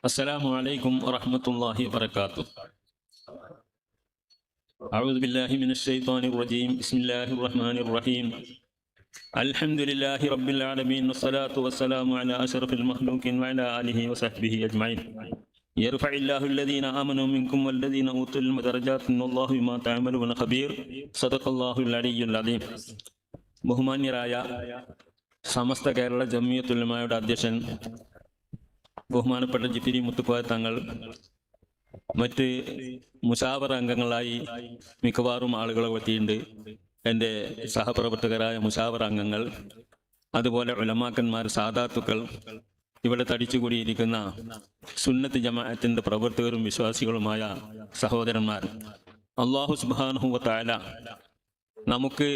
السلام عليكم ورحمة الله وبركاته. أعوذ بالله من الشيطان الرجيم. بسم الله الرحمن الرحيم. الحمد لله رب العالمين والصلاة والسلام على أشرف المخلوقين وعلى آله وصحبه أجمعين. يرفع الله الذين آمنوا منكم والذين أوتوا العلم درجات والله بما تعملون خبير. صدق الله العلي العظيم. ബഹുമാന്യരായ സമസ്ത കേരള ജംഇയ്യത്തുൽ ഉലമായുടെ അധ്യക്ഷൻ ബഹുമാനപ്പെട്ട ജിഫിരി മുത്തുക്കോയ തങ്ങൾ, മറ്റ് മുശാവറ അംഗങ്ങളായി മിക്കവാറും ആളുകളെ എത്തിയിട്ടുണ്ട്. എൻ്റെ സഹപ്രവർത്തകരായ മുശാവറ അംഗങ്ങൾ, അതുപോലെ ഉലമാക്കന്മാർ, സാദാത്തുക്കൾ, ഇവിടെ തടിച്ചുകൂടിയിരിക്കുന്ന സുന്നത്ത് ജമാഅത്തിൻ്റെ പ്രവർത്തകരും വിശ്വാസികളുമായ സഹോദരന്മാർ, അല്ലാഹു സുബ്ഹാനഹു വ തആല നമുക്ക്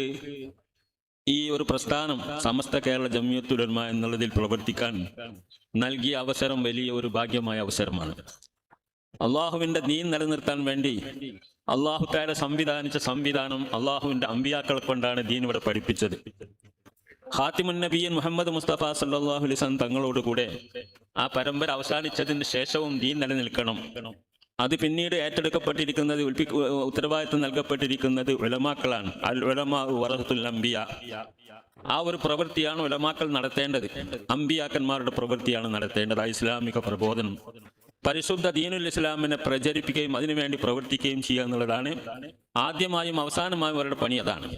ഈ ഒരു പ്രസ്ഥാനം സമസ്ത കേരള ജംഇയ്യത്തുൽ ഉലമ എന്നുള്ളതിൽ പ്രവർത്തിക്കാൻ നൽകിയ അവസരം വലിയ ഒരു ഭാഗ്യമായ അവസരമാണ്. അള്ളാഹുവിൻ്റെ ദീൻ നിലനിർത്താൻ വേണ്ടി അള്ളാഹു തആല സംവിധാനിച്ച സംവിധാനം അള്ളാഹുവിൻ്റെ അമ്പിയാക്കളെ കൊണ്ടാണ് ദീൻ ഇവിടെ പഠിപ്പിച്ചത്. ഖാതിമുൻ നബിയ്യൻ മുഹമ്മദ് മുസ്തഫ സല്ലല്ലാഹു അലൈഹി വസല്ലം തങ്ങളോടുകൂടെ ആ പരമ്പര അവസാനിച്ചതിന് ശേഷവും ദീൻ നിലനിൽക്കണം. അത് പിന്നീട് ഏറ്റെടുക്കപ്പെട്ടിരിക്കുന്നത്, ഉത്തരവാദിത്വം നൽകപ്പെട്ടിരിക്കുന്നത് ഉലമാക്കളാണ്. അൽ ഉലമാ വറസത്തുൽ അംബിയ. ആ ഒരു പ്രവൃത്തിയാണ് ഉലമാക്കൾ നടത്തേണ്ടത്. അമ്പിയാക്കന്മാരുടെ പ്രവൃത്തിയാണ് നടത്തേണ്ടത്. ഇസ്ലാമിക പ്രബോധനം, പരിശുദ്ധ ദീനുൽ ഇസ്ലാമിനെ പ്രചരിപ്പിക്കുകയും അതിനുവേണ്ടി പ്രവർത്തിക്കുകയും ചെയ്യുക എന്നുള്ളതാണ് ആദ്യമായും അവസാനമായും അവരുടെ പണി. അതാണ്.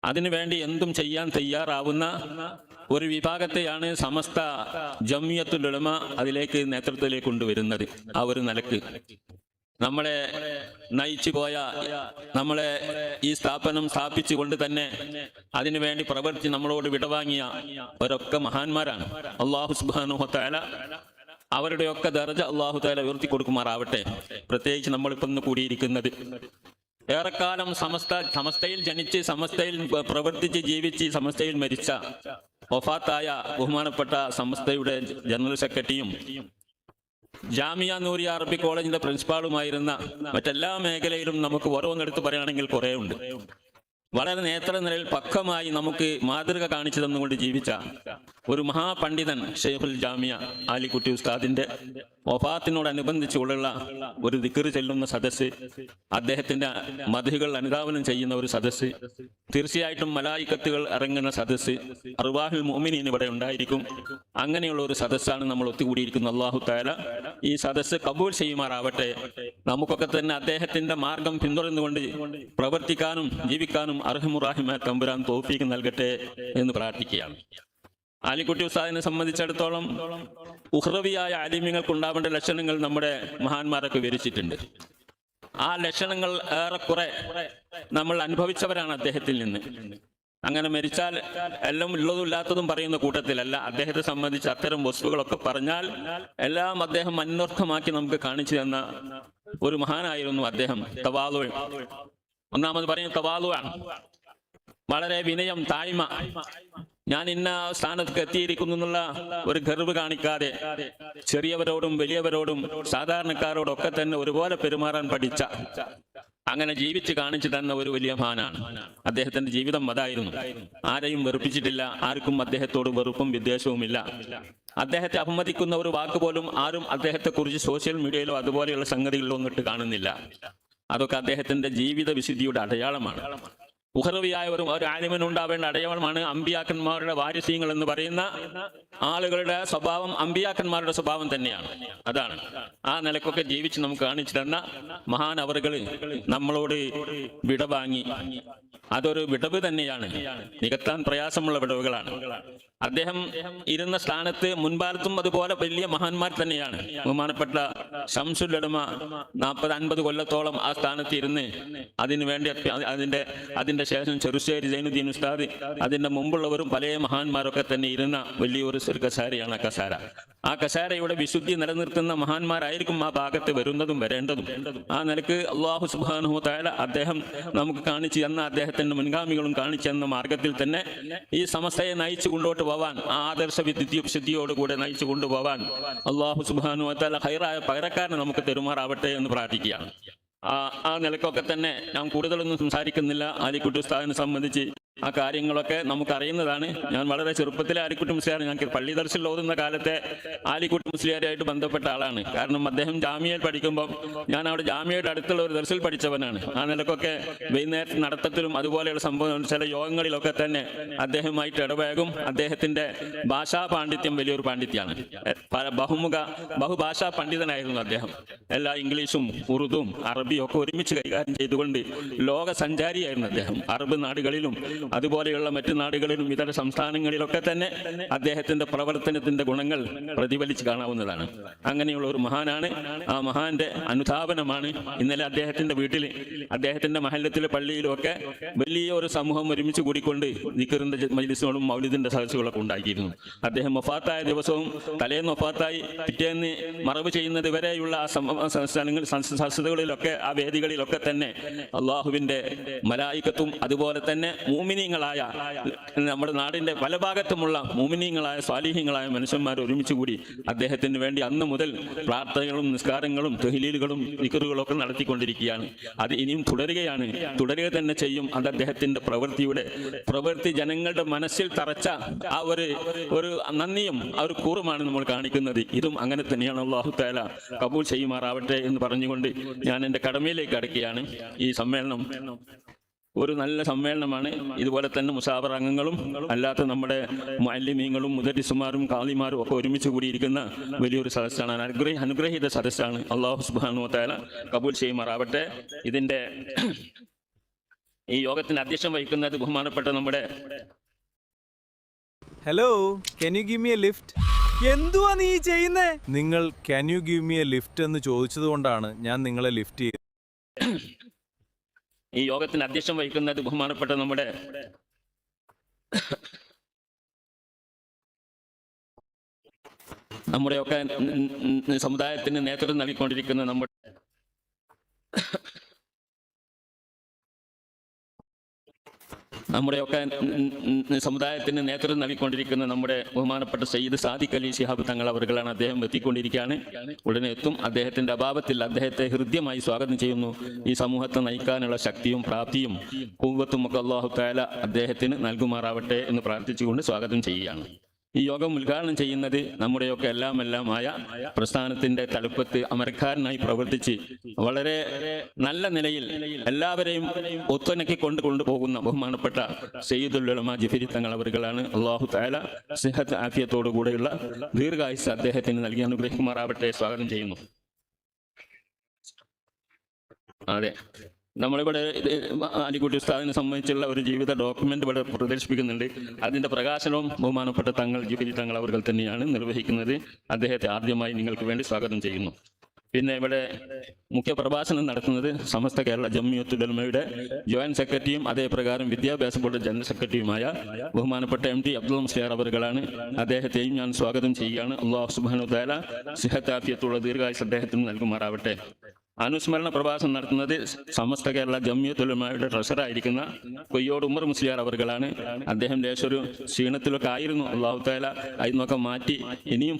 അതിനുവേണ്ടി എന്തും ചെയ്യാൻ തയ്യാറാവുന്ന ഒരു വിഭാഗത്തെയാണ് സമസ്ത ജംഇയ്യത്തുൽ ഉലമ അതിലേക്ക് നേതൃത്വത്തിലേക്ക് കൊണ്ടുവരുന്നത്. ആ ഒരു നിലക്ക് നമ്മളെ നയിച്ചു പോയ, നമ്മളെ ഈ സ്ഥാപനം സ്ഥാപിച്ചുകൊണ്ട് തന്നെ അതിനുവേണ്ടി പ്രവർത്തിച്ച് നമ്മളോട് വിടവാങ്ങിയ അവരൊക്കെ മഹാന്മാരാണ്. അല്ലാഹു സുബ്ഹാനഹു വ തആല അവരുടെയൊക്കെ ദർജ അല്ലാഹു തആല ഉയർത്തി കൊടുക്കുമാറാവട്ടെ. പ്രത്യേകിച്ച് നമ്മളിപ്പോൾ ഇന്ന് കൂടിയിരിക്കുന്നത് ഏറെക്കാലം സമസ്തയിൽ ജനിച്ച്, സമസ്തയിൽ പ്രവർത്തിച്ച്, ജീവിച്ച്, സമസ്തയിൽ മരിച്ച വഫാത്തായ ബഹുമാനപ്പെട്ട സമസ്തയുടെ ജനറൽ സെക്രട്ടറിയും ജാമിയ നൂരിയ അറബിക് കോളേജിന്റെ പ്രിൻസിപ്പാളുമായിരുന്ന മറ്റെല്ലാ മേഖലയിലും നമുക്ക് ഓരോന്നെടുത്ത് പറയുകയാണെങ്കിൽ കുറേ ഉണ്ട്. വളരെ നേതൃനിലയിൽ പക്വമായി നമുക്ക് മാതൃക കാണിച്ചു തന്നുകൊണ്ട് ജീവിച്ച ഒരു മഹാപണ്ഡിതൻ ഷെയ്ഖുൽ ജാമിയ ആലിക്കുട്ടി ഉസ്താദിന്റെ വഫാത്തിനോടനുബന്ധിച്ചുള്ള ഒരു ദിക്ർ ചെല്ലുന്ന സദസ്സ്, അദ്ദേഹത്തിന്റെ മദ്ഹുകൾ അനുധാവനം ചെയ്യുന്ന ഒരു സദസ്സ്, തീർച്ചയായിട്ടും മലായിക്കത്തുകൾ ഇറങ്ങുന്ന സദസ്സ്, അർവാഹുൽ മുഅ്മിനീൻ ഇവിടെ ഉണ്ടായിരിക്കും. അങ്ങനെയുള്ള ഒരു സദസ്സാണ് നമ്മൾ ഒത്തുകൂടിയിരിക്കുന്നത്. അല്ലാഹു തആല ഈ സദസ്സ് കബൂൽ ചെയ്യുമാറാവട്ടെ. നമുക്കൊക്കെ തന്നെ അദ്ദേഹത്തിന്റെ മാർഗം പിന്തുടർന്നുകൊണ്ട് പ്രവർത്തിക്കാനും ജീവിക്കാനും അർഹമുറാഹിമായ തമ്പുരാൻ തൗഫീഖ് നൽകട്ടെ എന്ന് പ്രാർത്ഥിക്കുകയാണ്. ആലിക്കുട്ടി ഉസ്താദിനെ സംബന്ധിച്ചിടത്തോളം ഉഖ്റവിയായ ആലിമ്യങ്ങൾക്ക് ഉണ്ടാവേണ്ട ലക്ഷണങ്ങൾ നമ്മുടെ മഹാന്മാരൊക്കെ വിവരിച്ചിട്ടുണ്ട്. ആ ലക്ഷണങ്ങൾ ഏറെക്കുറെ നമ്മൾ അനുഭവിച്ചവരാണ് അദ്ദേഹത്തിൽ നിന്ന്. അങ്ങനെ മരിച്ചാൽ എല്ലാം ഉള്ളതും ഇല്ലാത്തതും പറയുന്ന കൂട്ടത്തിലല്ല. അദ്ദേഹത്തെ സംബന്ധിച്ച് അത്തരം വസ്തുക്കളൊക്കെ പറഞ്ഞാൽ എല്ലാം അദ്ദേഹം അന്വർത്ഥമാക്കി നമുക്ക് കാണിച്ചു തന്ന ഒരു മഹാനായിരുന്നു അദ്ദേഹം. തവാളു, ഒന്നാമത് പറയുന്നത് തവാളു ആണ്. വളരെ വിനയം, താഴ്മ. ഞാൻ ഇന്ന സ്ഥാനത്ത് എത്തിയിരിക്കുന്നു എന്നുള്ള ഒരു ഗർവ് കാണിക്കാതെ ചെറിയവരോടും വലിയവരോടും സാധാരണക്കാരോടും ഒക്കെ തന്നെ ഒരുപോലെ പെരുമാറാൻ പഠിച്ച, അങ്ങനെ ജീവിച്ച് കാണിച്ചു തന്ന ഒരു വലിയ മഹാനാണ്. അദ്ദേഹത്തിന്റെ ജീവിതം അതായിരുന്നു. ആരെയും വെറുപ്പിച്ചിട്ടില്ല. ആർക്കും അദ്ദേഹത്തോട് വെറുപ്പും വിദ്വേഷവുമില്ല. അദ്ദേഹത്തെ അപമതിക്കുന്ന ഒരു വാക്ക് പോലും ആരും അദ്ദേഹത്തെ കുറിച്ച് സോഷ്യൽ മീഡിയയിലോ അതുപോലെയുള്ള സംഗതികളിലോ ഒന്നിട്ട് കാണുന്നില്ല. അതൊക്കെ അദ്ദേഹത്തിന്റെ ജീവിത വിശുദ്ധിയുടെ അടയാളമാണ്. ഉഖ്റവിയായ ഒരു ആലിമിനുണ്ടാവേണ്ട അടയാളമാണ് അമ്പിയാക്കന്മാരുടെ വാരിസ്യങ്ങൾ എന്ന് പറയുന്ന ആളുകളുടെ സ്വഭാവം. അമ്പിയാക്കന്മാരുടെ സ്വഭാവം തന്നെയാണ്. അതാണ്. ആ നിലക്കൊക്കെ ജീവിച്ച് നമുക്ക് കാണിച്ചു തന്ന മഹാനവറുകൾ നമ്മളോട് വിടവാങ്ങി. അതൊരു വിടവ് തന്നെയാണ്. നികത്താൻ പ്രയാസമുള്ള വിടവുകളാണ്. അദ്ദേഹം ഇരുന്ന സ്ഥാനത്ത് മുൻപാലത്തും അതുപോലെ വലിയ മഹാന്മാർ തന്നെയാണ്. ബഹുമാനപ്പെട്ട ശംസുൽ ഉലമ 40-50 കൊല്ലത്തോളം ആ സ്ഥാനത്ത് ഇരുന്ന് അതിനുവേണ്ടി അതിന്റെ ശേഷം ചെറുശ്ശേരി സൈനുദ്ദീൻ ഉസ്താദ്, അതിന്റെ മുമ്പുള്ളവരും പല മഹാന്മാരൊക്കെ തന്നെ ഇരുന്ന വലിയൊരു കസാരയാണ് ആ കസാര. ആ കസാരയുടെ വിശുദ്ധി നിലനിർത്തുന്ന മഹാന്മാരായിരിക്കും ആ ഭാഗത്ത് വരുന്നതും വരേണ്ടതും. ആ നിലക്ക് അല്ലാഹു സുബ്ഹാനഹു വ തആല അദ്ദേഹം നമുക്ക് കാണിച്ചു തന്ന, അദ്ദേഹത്തിന്റെ മുൻഗാമികളും കാണിച്ചു തന്ന മാർഗത്തിൽ തന്നെ ഈ സമസ്തയെ നയിച്ചു കൊണ്ടോട്ട് പോവാൻ, ആ ആദർശ വിശുദ്ധിയോടുകൂടെ നയിച്ചു കൊണ്ടുപോവാൻ അല്ലാഹു സുബ്ഹാനഹു വ തആല ഖൈറായ പകരക്കാരനെ നമുക്ക് തെരുമാറാവട്ടെ എന്ന് പ്രാർത്ഥിക്കുകയാണ്. ആ നിലക്കൊക്കെ തന്നെ ഞാൻ കൂടുതലൊന്നും സംസാരിക്കുന്നില്ല. ആലിക്കുട്ടി ഉസ്താദിനെ സംബന്ധിച്ച് ആ കാര്യങ്ങളൊക്കെ നമുക്കറിയുന്നതാണ്. ഞാൻ വളരെ ചെറുപ്പത്തിലെ ആലിക്കുട്ടി മുസ്ലിയാർ, ഞാൻ പള്ളി ദർസിൽ ഓതുന്ന കാലത്തെ ആലിക്കുട്ടി മുസ്ലിയാരായിട്ട് ബന്ധപ്പെട്ട ആളാണ്. കാരണം അദ്ദേഹം ജാമ്യയിൽ പഠിക്കുമ്പോൾ ഞാൻ അവിടെ ജാമ്യയുടെ അടുത്തുള്ള ഒരു ദർസിൽ പഠിച്ചവനാണ്. ആ നിലക്കൊക്കെ വൈകുന്നേരത്തെ നടത്തത്തിലും അതുപോലെയുള്ള സംഭവം ചില യോഗങ്ങളിലൊക്കെ തന്നെ അദ്ദേഹമായിട്ട് ഇടപഴകും. അദ്ദേഹത്തിന്റെ ഭാഷാ പാണ്ഡിത്യം വലിയൊരു പാണ്ഡിത്യമാണ്. ബഹുഭാഷാ പണ്ഡിതനായിരുന്നു അദ്ദേഹം. എല്ലാ ഇംഗ്ലീഷും ഉറുദും അറബിയും ഒക്കെ ഒരുമിച്ച് കൈകാര്യം ചെയ്തുകൊണ്ട് ലോക സഞ്ചാരിയായിരുന്നു അദ്ദേഹം. അറബ് നാടുകളിലും അതുപോലെയുള്ള മറ്റു നാടുകളിലും ഇതര സംസ്ഥാനങ്ങളിലൊക്കെ തന്നെ അദ്ദേഹത്തിന്റെ പ്രവർത്തനത്തിന്റെ ഗുണങ്ങൾ പ്രതിഫലിച്ച് കാണാവുന്നതാണ്. അങ്ങനെയുള്ള ഒരു മഹാനാണ്. ആ മഹാന്റെ അനുധാപനമാണ് ഇന്നലെ അദ്ദേഹത്തിന്റെ വീട്ടിൽ, അദ്ദേഹത്തിന്റെ മഹല്ലത്തിലെ പള്ളിയിലും ഒക്കെ വലിയ ഒരു സമൂഹം ഒരുമിച്ച് കൂടിക്കൊണ്ട് ദിക്റിന്റെ മജ്ലിസുകളും മൗലിദിന്റെ സദസ്സുകളൊക്കെ ഉണ്ടാക്കിയിരുന്നു. അദ്ദേഹം വഫാത്തായ ദിവസവും തലേന്ന് വഫാത്തായി പിറ്റേന്ന് മറവ് ചെയ്യുന്നത് വരെയുള്ള ആ സദസ്സുകളിലൊക്കെ ആ വേദികളിലൊക്കെ തന്നെ അള്ളാഹുവിന്റെ മലായികത്തും അതുപോലെ തന്നെ മൂമിനീങ്ങളായ നമ്മുടെ നാടിന്റെ പല ഭാഗത്തുമുള്ള മൂമിനീങ്ങളായ സ്വാലിഹീങ്ങളായ മനുഷ്യന്മാർ ഒരുമിച്ച് കൂടി അദ്ദേഹത്തിന് വേണ്ടി അന്ന് മുതൽ പ്രാർത്ഥനകളും നിസ്കാരങ്ങളും തഹ്ലീലുകളും ദിക്റുകളും ഒക്കെ നടത്തിക്കൊണ്ടിരിക്കുകയാണ്. അത് ഇനിയും തുടരുക തന്നെ ചെയ്യും. അത് അദ്ദേഹത്തിന്റെ പ്രവൃത്തി ജനങ്ങളുടെ മനസ്സിൽ തറച്ച ആ ഒരു നന്ദിയും ആ ഒരു കൂറുമാണ് നമ്മൾ കാണിക്കുന്നത്. ഇതും അങ്ങനെ തന്നെയാണ്. അല്ലാഹു തആല കബൂൽ ചെയ്യുമാറാവട്ടെ എന്ന് പറഞ്ഞുകൊണ്ട് ഞാൻ എൻ്റെ കടമയിലേക്ക് അടക്കുകയാണ്. ഈ സമ്മേളനം ഒരു നല്ല സമ്മേളനമാണ്. ഇതുപോലെ തന്നെ മുസാബറ അംഗങ്ങളും അല്ലാത്ത നമ്മുടെ മുഅല്ലിമീങ്ങളും മുദരിസുമാരും ഖാദിമാരും ഒക്കെ ഒരുമിച്ച് കൂടിയിരിക്കുന്ന വലിയൊരു സദസ്സാണ്. അനുഗ്രഹീത സദസ്സാണ്. അല്ലാഹു സുബ്ഹാനഹു വ തആല കബൂൽ ചെയ്യുമാറാവട്ടെ. ഇതിന്റെ ഈ യോഗത്തിന് അധ്യക്ഷം വഹിക്കുന്നത് ബഹുമാനപ്പെട്ട നമ്മുടെ hello, can you give me a lift? എന്തുവാ നീ ചെയ്യുന്നേ? നിങ്ങൾ can you give me a lift എന്ന് ചോദിച്ചത് കൊണ്ടാണ് ഞാൻ നിങ്ങളെ ലിഫ്റ്റ് ചെയ്തത്. ഈ യോഗത്തിന് അധ്യക്ഷം വഹിക്കുന്നത് ബഹുമാനപ്പെട്ട നമ്മുടെയൊക്കെ സമുദായത്തിന് നേതൃത്വം നൽകിക്കൊണ്ടിരിക്കുന്ന നമ്മുടെ ബഹുമാനപ്പെട്ട സയ്യിദ് സാദിഖ് അലി ശിഹാബ് തങ്ങൾ അവർകളാണ്. അദ്ദേഹം എത്തിക്കൊണ്ടിരിക്കുകയാണ്. ഉടനെ എത്തും. അദ്ദേഹത്തിന്റെ അഭാവത്തിൽ അദ്ദേഹത്തെ ഹൃദ്യമായി സ്വാഗതം ചെയ്യുന്നു. ഈ സമൂഹത്തെ നയിക്കാനുള്ള ശക്തിയും പ്രാപ്തിയും ഖുവ്വത്തും ഒക്കെ അല്ലാഹു തആല അദ്ദേഹത്തിന് നൽകുമാറാവട്ടെ എന്ന് പ്രാർത്ഥിച്ചുകൊണ്ട് സ്വാഗതം ചെയ്യുകയാണ്. ഈ യോഗം ഉദ്ഘാടനം ചെയ്യുന്നത് നമ്മുടെയൊക്കെ എല്ലാമായ പ്രസ്ഥാനത്തിന്റെ തലപ്പത്ത് അമരക്കാരനായി പ്രവർത്തിച്ച് വളരെ നല്ല നിലയിൽ എല്ലാവരെയും ഒത്തുണക്കി കൊണ്ടുപോകുന്ന ബഹുമാനപ്പെട്ട സയ്യിദുൽ ഉലമാ ജിഫരി തങ്ങൾ അവർകളാണ്. അല്ലാഹു തആല സിഹത്ത് ആഫിയത്തോടു കൂടെയുള്ള ദീർഘായുസ്സ് അദ്ദേഹത്തിന് നൽകി അനുഗ്രഹിക്കുമാറാവട്ടെ. സ്വാഗതം ചെയ്യുന്നു. അതെ, നമ്മളിവിടെ ആലിക്കുട്ടി ഉസ്താദിനെ സംബന്ധിച്ചുള്ള ഒരു ജീവിത ഡോക്യുമെന്റ് ഇവിടെ പ്രദർശിപ്പിക്കുന്നുണ്ട്. അതിന്റെ പ്രകാശനവും ബഹുമാനപ്പെട്ട തങ്ങൾ ജിഫരി തങ്ങൾ അവർ തന്നെയാണ് നിർവഹിക്കുന്നത്. അദ്ദേഹത്തെ ആദ്യമായി നിങ്ങൾക്ക് വേണ്ടി സ്വാഗതം ചെയ്യുന്നു. പിന്നെ ഇവിടെ മുഖ്യ പ്രഭാഷണം നടത്തുന്നത് സമസ്ത കേരള ജംഇയ്യത്തുൽ ഉലമയുടെ ജോയിന്റ് സെക്രട്ടറിയും അതേപ്രകാരം വിദ്യാഭ്യാസ ബോർഡ് ജനറൽ സെക്രട്ടറിയുമായ ബഹുമാനപ്പെട്ട MT അബ്ദുൽ മുസ്ലിയാർ അവർകളാണ്. അദ്ദേഹത്തെയും ഞാൻ സ്വാഗതം ചെയ്യുകയാണ്. അല്ലാഹു സുബ്ഹാനഹു വ തആല സിഹത്ത് ആഫിയത്തുള്ള ദീർഘായുസ്സ് അദ്ദേഹത്തിന് നൽകുമാറാവട്ടെ. അനുസ്മരണ പ്രഭാഷണം നടത്തുന്നത് സമസ്ത കേരള ജംഇയ്യത്തുൽ ഉലമയുടെ ട്രഷറായിരിക്കുന്ന കൊയ്യോട് ഉമർ മുസ്ലിയാർ അവർകളാണ്. അദ്ദേഹം ലേശൊരു ക്ഷീണത്തിലൊക്കെ ആയിരുന്നു. അല്ലാഹു തആല അതിനൊക്കെ മാറ്റി ഇനിയും